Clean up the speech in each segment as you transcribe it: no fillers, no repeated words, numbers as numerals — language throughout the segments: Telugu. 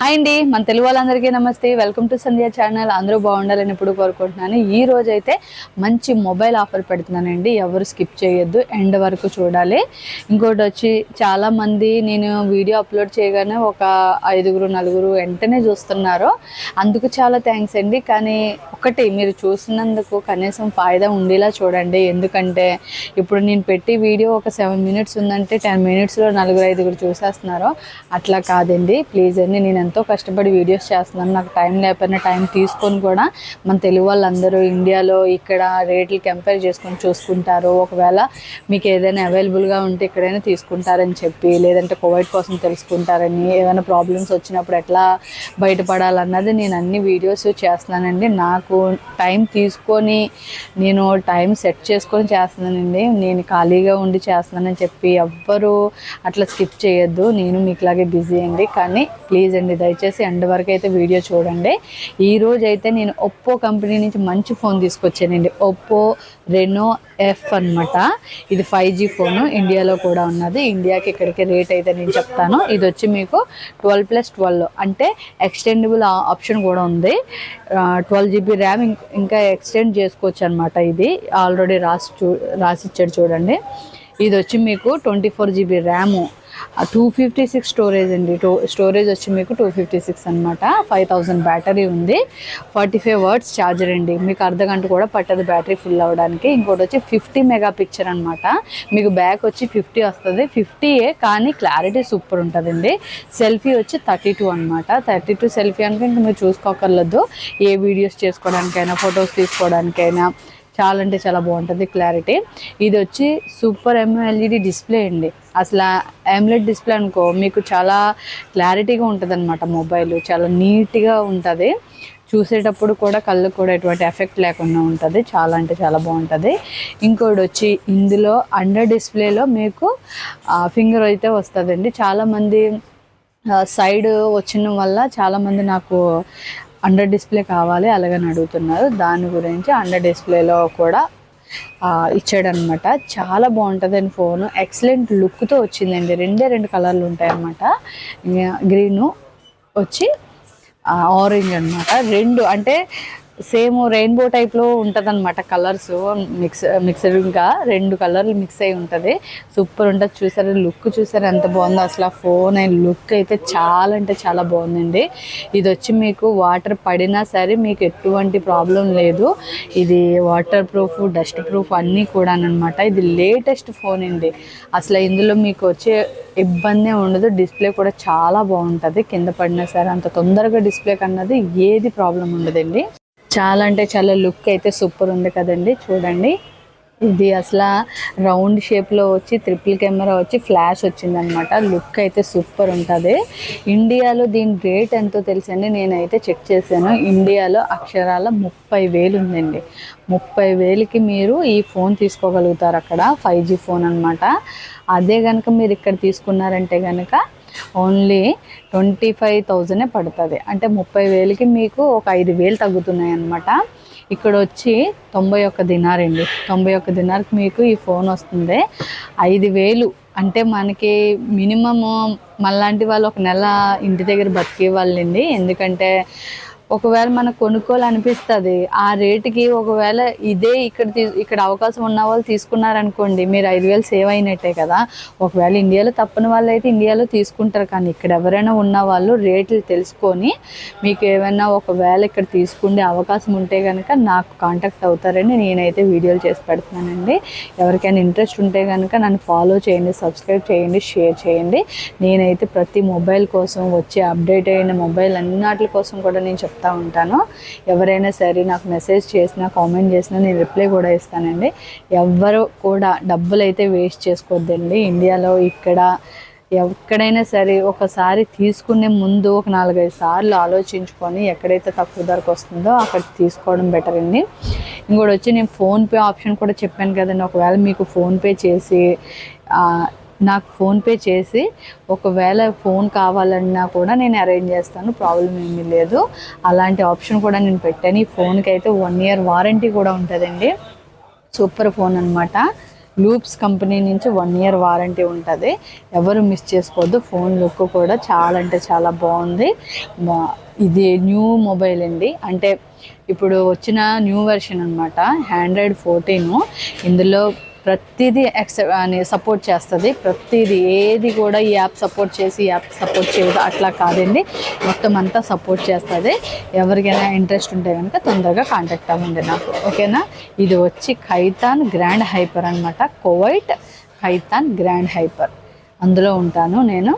హాయ్ అండి, మన తెలుగు వాళ్ళందరికీ నమస్తే. Welcome to Sandhya channel. అందరూ బాగుండాలని ఎప్పుడు కోరుకుంటున్నాను. ఈ రోజు అయితే మంచి మొబైల్ ఆఫర్ పెడుతున్నానండి. ఎవరు స్కిప్ చేయొద్దు, ఎండ్ వరకు చూడాలి. ఇంకోటి వచ్చి చాలామంది నేను వీడియో అప్లోడ్ చేయగానే ఒక 5-4 వెంటనే చూస్తున్నారు. అందుకు చాలా థ్యాంక్స్ అండి. కానీ ఒకటి, మీరు చూసినందుకు కనీసం ఫాయిదా ఉండేలా చూడండి. ఎందుకంటే ఇప్పుడు నేను పెట్టి వీడియో ఒక 7 minutes ఉందంటే 10 minutesలో 4-5 చూసేస్తున్నారు. అట్లా కాదండి, ప్లీజ్ అండి. నేను ఎంతో కష్టపడి వీడియోస్ చేస్తున్నాను. నాకు టైం లేకపోయినా టైం తీసుకొని కూడా మన తెలుగు వాళ్ళందరూ ఇండియాలో ఇక్కడ రేట్లు కంపేర్ చేసుకొని చూసుకుంటారు. ఒకవేళ మీకు ఏదైనా అవైలబుల్గా ఉంటే ఇక్కడైనా తీసుకుంటారని చెప్పి, లేదంటే కోవిడ్ కోసం తెలుసుకుంటారని, ఏదైనా ప్రాబ్లమ్స్ వచ్చినప్పుడు ఎట్లా బయటపడాలన్నది నేను అన్ని వీడియోస్ చేస్తున్నానండి. నాకు టైం తీసుకొని నేను టైం సెట్ చేసుకొని చేస్తున్నానండి. నేను ఖాళీగా ఉండి చేస్తున్నానని చెప్పి ఎవ్వరూ అట్లా స్కిప్ చేయొద్దు. నేను మీకులాగే బిజీ అండి. కానీ ప్లీజ్ అండి, దయచేసి ఎండ్ వరకు అయితే వీడియో చూడండి. ఈరోజు అయితే నేను ఒప్పో కంపెనీ నుంచి మంచి ఫోన్ తీసుకొచ్చానండి. ఒప్పో రెనో ఎఫ్ అనమాట. ఇది 5G ఫోను. ఇండియాలో కూడా ఉన్నది. ఇండియాకి ఇక్కడికి రేట్ అయితే నేను చెప్తాను. ఇది వచ్చి మీకు 12+12 అంటే ఎక్స్టెండబుల్ ఆప్షన్ కూడా ఉంది. 12GB ర్యామ్ ఇంకా ఎక్స్టెండ్ చేసుకోవచ్చు అనమాట. ఇది ఆల్రెడీ రాసిచ్చాడు చూడండి. ఇది వచ్చి మీకు 24GB ర్యాము, 256 స్టోరేజ్ అండి. స్టోరేజ్ వచ్చి మీకు 256 అనమాట. 5000 బ్యాటరీ ఉంది. 45 వాట్స్ ఛార్జర్ అండి. మీకు అర్ధగంట కూడా పట్టదు బ్యాటరీ ఫుల్ అవ్వడానికి. ఇంకోటి వచ్చి 50 మెగాపిక్సెల్ అనమాట. మీకు బ్యాక్ వచ్చి 50 వస్తుంది. 50ఏ కానీ క్లారిటీ సూపర్ ఉంటుందండి. సెల్ఫీ వచ్చి 32 అనమాట. 32 సెల్ఫీ అంటే ఇంకా మీరు చూసుకోకర్లేదు. ఏ వీడియోస్ చేసుకోవడానికైనా, ఫొటోస్ తీసుకోవడానికైనా చాలా అంటే చాలా బాగుంటుంది క్లారిటీ. ఇది వచ్చి సూపర్ AMOLED డిస్ప్లే అండి. అసలు AMOLED డిస్ప్లే అనుకో మీకు చాలా క్లారిటీగా ఉంటుంది అనమాట. మొబైల్ చాలా నీట్గా ఉంటుంది. చూసేటప్పుడు కూడా కళ్ళకు కూడా ఎటువంటి ఎఫెక్ట్ లేకుండా ఉంటుంది. చాలా అంటే చాలా బాగుంటుంది. ఇంకోటి వచ్చి ఇందులో అండర్ డిస్ప్లేలో మీకు ఫింగర్ అయితే వస్తుందండి. చాలామంది సైడ్ వచ్చిన వల్ల చాలామంది నాకు అండర్ డిస్ప్లే కావాలి అలాగని అడుగుతున్నారు. దాని గురించి అండర్ డిస్ప్లేలో కూడా ఇచ్చాడనమాట. చాలా బాగుంటుందండి ఫోను. ఎక్సలెంట్ లుక్తో వచ్చిందండి. 2 కలర్లు ఉంటాయన్నమాట. గ్రీను వచ్చి ఆరెంజ్ అనమాట. 2 అంటే సేమ్ రెయిన్బో టైప్లో ఉంటుంది అనమాట. కలర్స్ మిక్స్డ్గా 2 కలర్లు మిక్స్ అయి ఉంటుంది. సూపర్ ఉంటుంది. చూసారా లుక్, చూసారా ఎంత బాగుందో అసలు. ఆ ఫోన్ లుక్ అయితే చాలా అంటే చాలా బాగుందండి. ఇది వచ్చి మీకు వాటర్ పడినా సరే మీకు ఎటువంటి ప్రాబ్లం లేదు. ఇది వాటర్ ప్రూఫ్, డస్ట్ ప్రూఫ్ అన్నీ కూడా అనమాట. ఇది లేటెస్ట్ ఫోన్ అండి. అసలు ఇందులో మీకు వచ్చే ఇబ్బంది ఉండదు. డిస్ప్లే కూడా చాలా బాగుంటుంది. కింద పడినా సరే అంత తొందరగా డిస్ప్లే కన్నది ఏది ప్రాబ్లం ఉండదండి. చాలా అంటే చాలా లుక్ అయితే సూపర్ ఉంది కదండి. చూడండి, ఇది అసలు రౌండ్ షేప్లో వచ్చి ట్రిపుల్ కెమెరా వచ్చి ఫ్లాష్ వచ్చిందనమాట. లుక్ అయితే సూపర్ ఉంటుంది. ఇండియాలో దీని రేట్ ఎంతో తెలుసండి. నేనైతే చెక్ చేశాను. ఇండియాలో అక్షరాల 30,000 ఉందండి. 30,000కి మీరు ఈ ఫోన్ తీసుకోగలుగుతారు. అక్కడ 5G ఫోన్ అనమాట. అదే కనుక మీరు ఇక్కడ తీసుకున్నారంటే కనుక ఓన్లీ 25,000 పడుతుంది. అంటే 30,000కి మీకు ఒక 5,000 తగ్గుతున్నాయి అన్నమాట. ఇక్కడ వచ్చి 91 దినార్ అండి. 91 దినార్కి మీకు ఈ ఫోన్ వస్తుంది. 5,000 అంటే మనకి మినిమము మనలాంటి వాళ్ళు ఒక నెల ఇంటి దగ్గర బతికే వాళ్ళండి. ఎందుకంటే ఒకవేళ మనకు కొనుక్కోవాలనిపిస్తుంది ఆ రేటుకి. ఒకవేళ ఇదే ఇక్కడ అవకాశం ఉన్న వాళ్ళు తీసుకున్నారనుకోండి, మీరు 5,000 సేవ్ అయినట్టే కదా. ఒకవేళ ఇండియాలో తప్పని వాళ్ళు అయితే ఇండియాలో తీసుకుంటారు. కానీ ఇక్కడ ఎవరైనా ఉన్న వాళ్ళు రేట్లు తెలుసుకొని మీకు ఏమైనా ఒకవేళ ఇక్కడ తీసుకునే అవకాశం ఉంటే కనుక నాకు కాంటాక్ట్ అవుతారని నేనైతే వీడియోలు చేసి పెడుతున్నానండి. ఎవరికైనా ఇంట్రెస్ట్ ఉంటే కనుక నన్ను ఫాలో చేయండి, సబ్స్క్రైబ్ చేయండి, షేర్ చేయండి. నేనైతే ప్రతి మొబైల్ కోసం వచ్చే అప్డేట్ అయిన మొబైల్ అన్నిటి కోసం కూడా నేను చెప్తాను ఉంటాను. ఎవరైనా సరే నాకు మెసేజ్ చేసినా, కామెంట్ చేసినా నేను రిప్లై కూడా ఇస్తానండి. ఎవ్వరు కూడా డబ్బులు అయితే వేస్ట్ చేసుకోవద్దండి. ఇండియాలో ఇక్కడ ఎక్కడైనా సరే ఒకసారి తీసుకునే ముందు ఒక 4-5 సార్లు ఆలోచించుకొని ఎక్కడైతే తక్కువ ధరకు వస్తుందో అక్కడ తీసుకోవడం బెటర్ అండి. ఇంకోటి వచ్చి నేను ఫోన్పే ఆప్షన్ కూడా చెప్పాను కదండి. ఒకవేళ మీకు ఫోన్పే చేసి నాకు ఫోన్పే చేసి ఒకవేళ ఫోన్ కావాలన్నా కూడా నేను అరేంజ్ చేస్తాను. ప్రాబ్లం ఏమీ లేదు. అలాంటి ఆప్షన్ కూడా నేను పెట్టాను. ఈ ఫోన్కి అయితే 1 year వారంటీ కూడా ఉంటుందండి. సూపర్ ఫోన్ అనమాట. లూప్స్ కంపెనీ నుంచి 1 year వారంటీ ఉంటుంది. ఎవరు మిస్ చేసుకోవద్దు. ఫోన్ లుక్ కూడా చాలా అంటే చాలా బాగుంది. ఇది న్యూ మొబైల్ అండి, అంటే ఇప్పుడు వచ్చిన న్యూ వెర్షన్ అనమాట, Android 14. ఇందులో ప్రతిదీ సపోర్ట్ చేస్తుంది. ప్రతిదీ ఏది కూడా ఈ యాప్ సపోర్ట్ చేసి ఈ యాప్ సపోర్ట్ చేయదు అట్లా కాదండి, మొత్తం అంతా సపోర్ట్ చేస్తుంది. ఎవరికైనా ఇంట్రెస్ట్ ఉంటే కనుక తొందరగా కాంటాక్ట్ అవ్వండి నాకు, ఓకేనా. ఇది వచ్చి ఖైతాన్ గ్రాండ్ హైపర్ అనమాట, కువైట్ ఖైతాన్ గ్రాండ్ హైపర్. అందులో ఉంటాను నేను.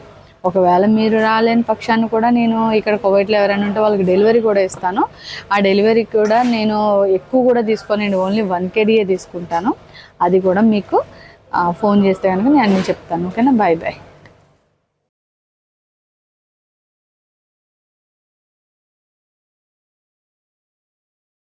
ఒకవేళ మీరు రాలేని పక్షాన్ని కూడా నేను ఇక్కడ కువైట్లో ఎవరైనా ఉంటే వాళ్ళకి డెలివరీ కూడా ఇస్తాను. ఆ డెలివరీ కూడా నేను ఎక్కువ కూడా తీసుకోనండి, ఓన్లీ 1 kg తీసుకుంటాను. అది కూడా మీకు ఫోన్ చేస్తే కనుక నేను అన్నీ చెప్తాను, ఓకేనా. Bye bye.